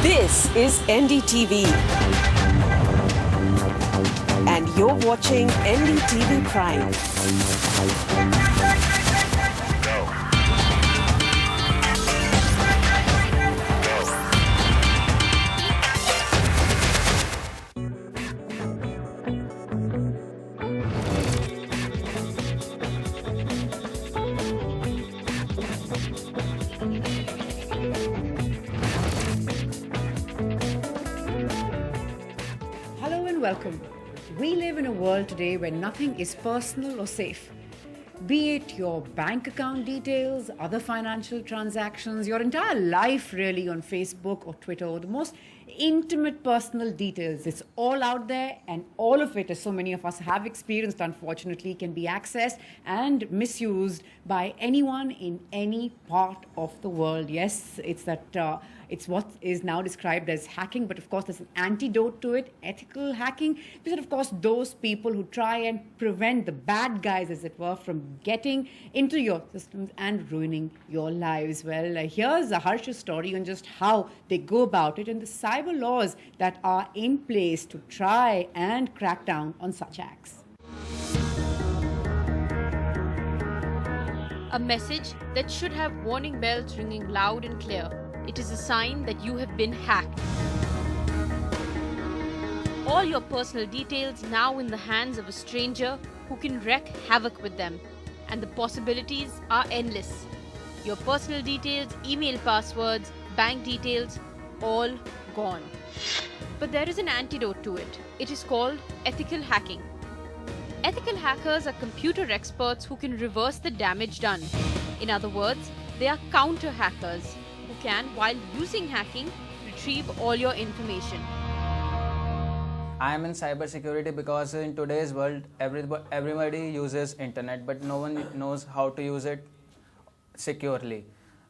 This is NDTV. And you're watching NDTV Prime. Hello and welcome. We live in a world today where nothing is personal or safe. Be it your bank account details, other financial transactions, your entire life really on Facebook or Twitter, or the most intimate personal details. It's all out there, and all of it, as so many of us have experienced, unfortunately, can be accessed and misused by anyone in any part of the world. Yes, it's what is now described as hacking, but of course there's an antidote to it, ethical hacking. These are, of course, those people who try and prevent the bad guys, as it were, from getting into your systems and ruining your lives. Well, here's a Harsh's story on just how they go about it and the cyber laws that are in place to try and crack down on such acts. A message that should have warning bells ringing loud and clear. It is a sign that you have been hacked. All your personal details now in the hands of a stranger who can wreak havoc with them. And the possibilities are endless. Your personal details, email passwords, bank details, all gone. But there is an antidote to it. It is called ethical hacking. Ethical hackers are computer experts who can reverse the damage done. In other words, they are counter hackers who can, while using hacking, retrieve all your information. I am in cybersecurity because in today's world, everybody uses internet, but no one knows how to use it securely.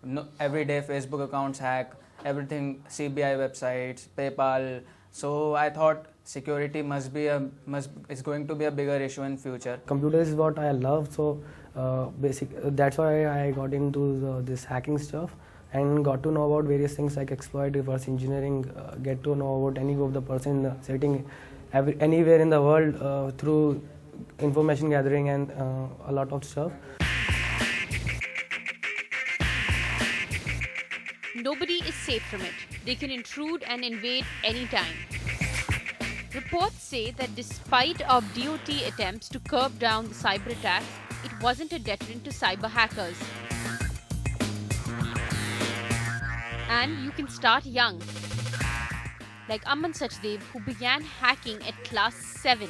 No, every day Facebook accounts hack, everything, CBI websites, PayPal. So I thought security is going to be a bigger issue in future. Computers is what I love, so that's why I got into this hacking stuff and got to know about various things like exploit, reverse engineering, get to know about any of the person setting anywhere in the world through information gathering and a lot of stuff. Nobody is safe from it. They can intrude and invade anytime. Reports say that despite our DOT attempts to curb down the cyber attacks, it wasn't a deterrent to cyber hackers. And you can start young. Like Aman Sachdev, who began hacking at class 7.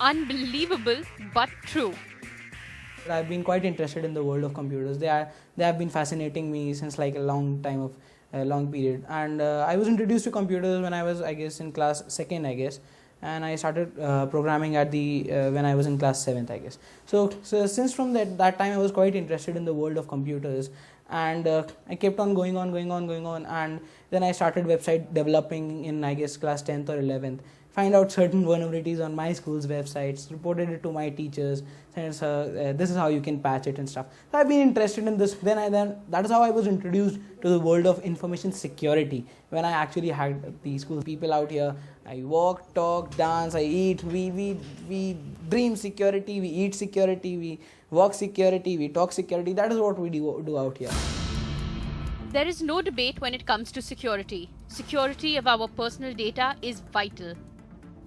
Unbelievable, but true. I've been quite interested in the world of computers. They have been fascinating me since like a long period. And I was introduced to computers when I was, I guess, in class 2nd, I guess. And I started programming at when I was in class 7th, I guess. So since from that time, I was quite interested in the world of computers. And I kept on going on. And then I started website developing in, I guess, class 10th or 11th. Find out certain vulnerabilities on my school's websites, reported it to my teachers, said, this is how you can patch it and stuff. So I've been interested in this. Then that is how I was introduced to the world of information security. When I actually had the school people out here, I walk, talk, dance, I eat, we dream security, we eat security, we walk security, we talk security. That is what we do out here. There is no debate when it comes to security. Security of our personal data is vital.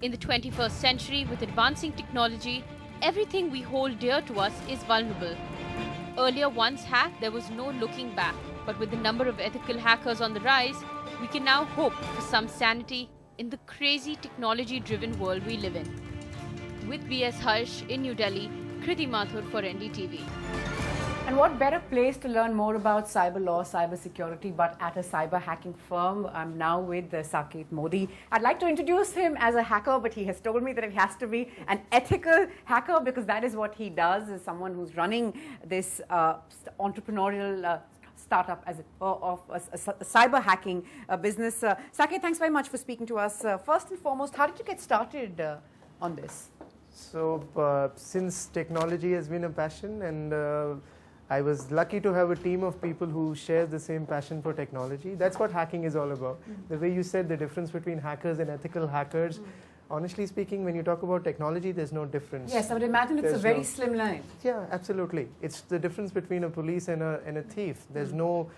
In the 21st century, with advancing technology, everything we hold dear to us is vulnerable. Earlier, once hacked, there was no looking back. But with the number of ethical hackers on the rise, we can now hope for some sanity in the crazy technology-driven world we live in. With V.S. Harsh in New Delhi, Kriti Mathur for NDTV. And what better place to learn more about cyber law, cyber security, but at a cyber hacking firm? I'm now with Saket Modi. I'd like to introduce him as a hacker, but he has told me that it has to be an ethical hacker because that is what he does, as someone who's running this entrepreneurial startup as of a cyber hacking business. Saket, thanks very much for speaking to us. First and foremost, how did you get started on this? So since technology has been a passion and I was lucky to have a team of people who share the same passion for technology. That's what hacking is all about. The way you said the difference between hackers and ethical hackers, honestly speaking, when you talk about technology, there's no difference. Yes, I would imagine it's a There's very no- slim line. Yeah, absolutely. It's the difference between a police and a thief. There's no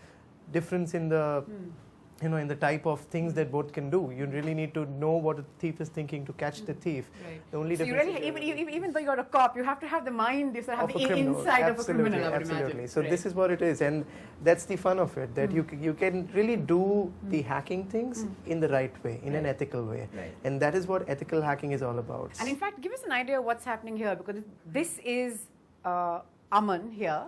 difference in the in the type of things that both can do. You really need to know what a thief is thinking to catch the thief. Right. The only So you difference really, is even though you're a cop, you have to have the mind, you have of the a criminal. inside of a Absolutely, criminal, I would absolutely. imagine. So Right. this is what it is, and that's the fun of it. That you can really do the hacking things in the right way, in an ethical way, Right. and that is what ethical hacking is all about. And in fact, give us an idea of what's happening here, because this is Aman here,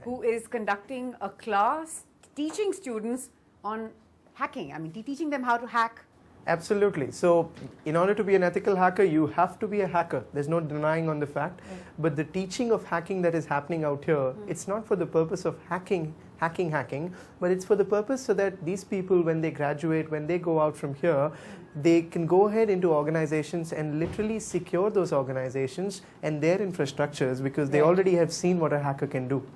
who is conducting a class teaching students on hacking. I mean, teaching them how to hack. Absolutely. So, in order to be an ethical hacker, you have to be a hacker. There's no denying on the fact. But the teaching of hacking that is happening out here, it's not for the purpose of hacking, but it's for the purpose so that these people, when they graduate, when they go out from here, they can go ahead into organizations and literally secure those organizations and their infrastructures, because they already have seen what a hacker can do.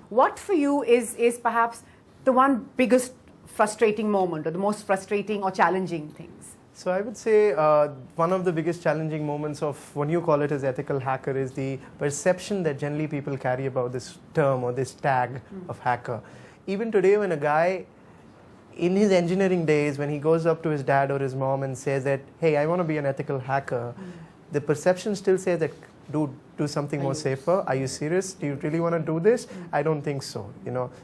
What for you is perhaps the one biggest frustrating moment, or the most frustrating or challenging things? So I would say one of the biggest challenging moments of when you call it as ethical hacker is the perception that generally people carry about this term or this tag of hacker. Even today, when a guy in his engineering days, when he goes up to his dad or his mom and says that, hey, I want to be an ethical hacker, the perception still says that, do something more safer. Are you serious? Do you really want to do this? I don't think so.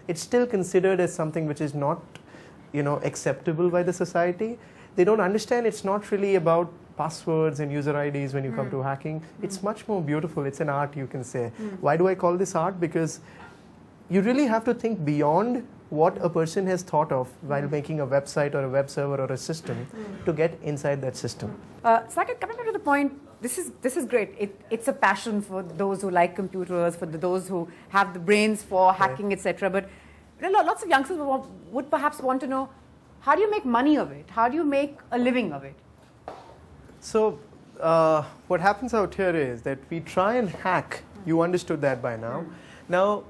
It's still considered as something which is not acceptable by the society. They don't understand it's not really about passwords and user IDs when you come to hacking. It's much more beautiful. It's an art, you can say. Why do I call this art? Because you really have to think beyond what a person has thought of while making a website or a web server or a system to get inside that system. Saket, coming back to the point, this is great. It's a passion for those who like computers, for those who have the brains for hacking, etc. But lots of youngsters would perhaps want to know, how do you make money of it? How do you make a living of it? So what happens out here is that we try and hack. You understood that by now. Now,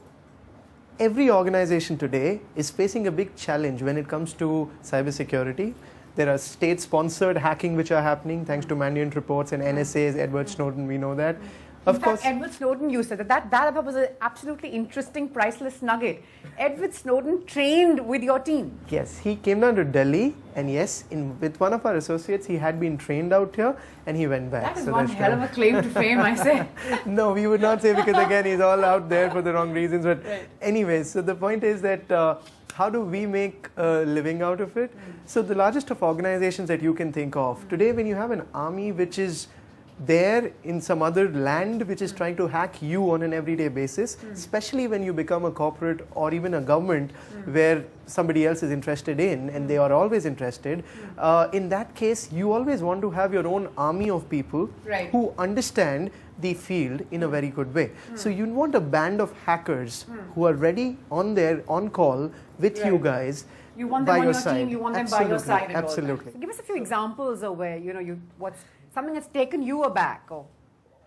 every organization today is facing a big challenge when it comes to cybersecurity. There are state-sponsored hacking which are happening thanks to Mandiant reports and NSA's, Edward Snowden, we know that. In fact, Edward Snowden, you said that was an absolutely interesting, priceless nugget. Edward Snowden trained with your team. Yes, he came down to Delhi, and yes, with one of our associates, he had been trained out here, and he went back. That is one hell of a claim to fame, I say. No, we would not say, because again, he's all out there for the wrong reasons. But anyways, so the point is that how do we make a living out of it? So the largest of organizations that you can think of, today when you have an army which is there in some other land which is trying to hack you on an everyday basis, especially when you become a corporate or even a government where somebody else is interested in, and they are always interested, in that case you always want to have your own army of people who understand the field in a very good way. So you want a band of hackers who are ready on call with you guys. You want them by on your your side. team, you want them by your side. And Absolutely. all that. So give us a few examples of where, what's something that's taken you aback.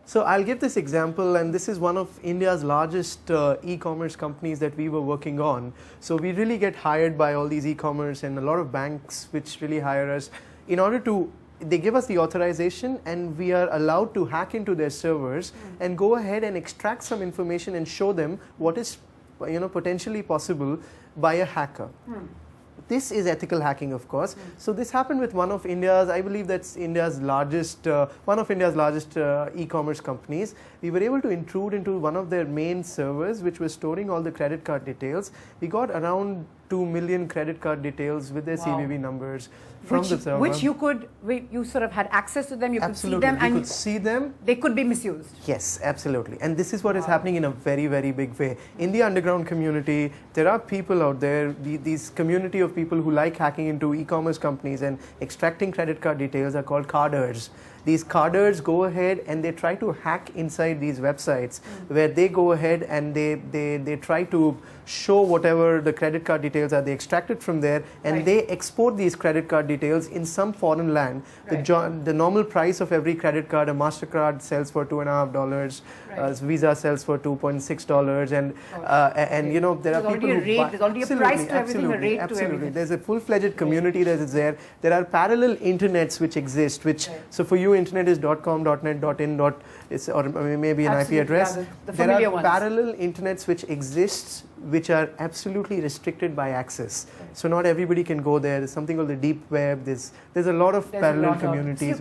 So I'll give this example, and this is one of India's largest e-commerce companies that we were working on. So we really get hired by all these e-commerce and a lot of banks which really hire us in order to, they give us the authorization, and we are allowed to hack into their servers and go ahead and extract some information and show them what is potentially possible by a hacker. This is ethical hacking, of course. So this happened with one of India's, I believe that's India's largest, one of India's largest e-commerce companies. We were able to intrude into one of their main servers, which was storing all the credit card details. We got around 2 million credit card details with their CVV numbers from the server. Which you sort of had access to them, you Absolutely. could see them, you could see them. They could be misused. Yes, absolutely. And this is what is happening in a very, very big way. In the underground community, there are people out there, these community of people who like hacking into e-commerce companies and extracting credit card details are called carders. these carders go ahead and they try to hack inside these websites where they go ahead and they try to show whatever the credit card details are. They extract it from there and they export these credit card details in some foreign land. The normal price of every credit card, a MasterCard sells for $2.50, Visa sells for $2.6, and you know there are people who buy. There's already a price to everything, a rate to everything. There's a full-fledged community that is there. There are parallel internets which exist. So for you, internet is .com, .net, .in, or maybe an IP address. There are parallel internets which exist, which are absolutely restricted by access. So not everybody can go there. There's something called the deep web. There's a lot of parallel communities.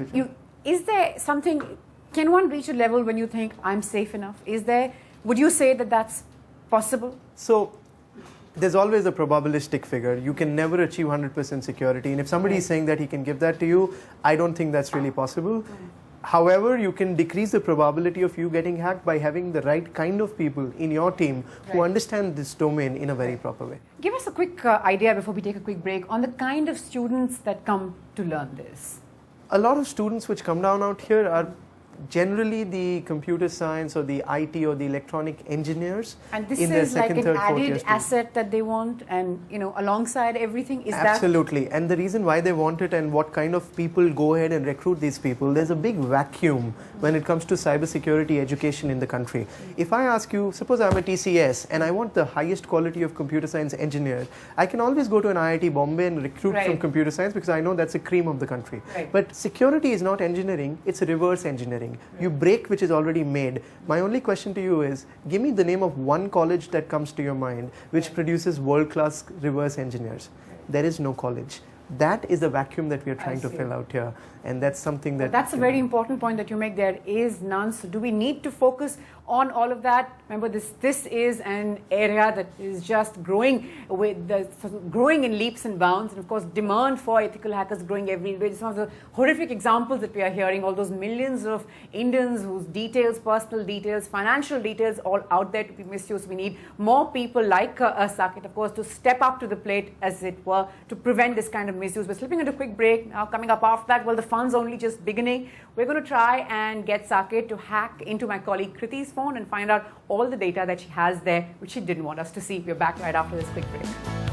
Is there something? Can one reach a level when you think I'm safe enough? Would you say that that's possible? So there's always a probabilistic figure. You can never achieve 100% security. And if somebody is saying that he can give that to you, I don't think that's really possible. However, you can decrease the probability of you getting hacked by having the right kind of people in your team who understand this domain in a very proper way. Give us a quick idea before we take a quick break on the kind of students that come to learn this. A lot of students which come down out here are generally the computer science or the IT or the electronic engineers. And this in their is like second, an third, fourth added year asset that they want, and alongside everything, is absolutely. And the reason why they want it and what kind of people go ahead and recruit these people, there's a big vacuum when it comes to cybersecurity education in the country. If I ask you, suppose I'm a TCS and I want the highest quality of computer science engineer, I can always go to an IIT Bombay and recruit from computer science because I know that's the cream of the country. But security is not engineering, it's reverse engineering. You break which is already made. My only question to you is, give me the name of one college that comes to your mind which produces world-class reverse engineers. There is no college. That is the vacuum that we are trying to fill out here. And that's something that... That's a very important point that you make. There is none. So do we need to focus on all of that? Remember, this is an area that is just growing growing in leaps and bounds. And of course, demand for ethical hackers growing every day. Some of the horrific examples that we are hearing, all those millions of Indians whose details, personal details, financial details, all out there to be misused. We need more people like Saket, of course, to step up to the plate, as it were, to prevent this kind of misuse. We're slipping into a quick break. Now, coming up after that, well, the fun's only just beginning. We're going to try and get Saket to hack into my colleague Kriti's phone and find out all the data that she has there, which she didn't want us to see. We're back right after this quick break.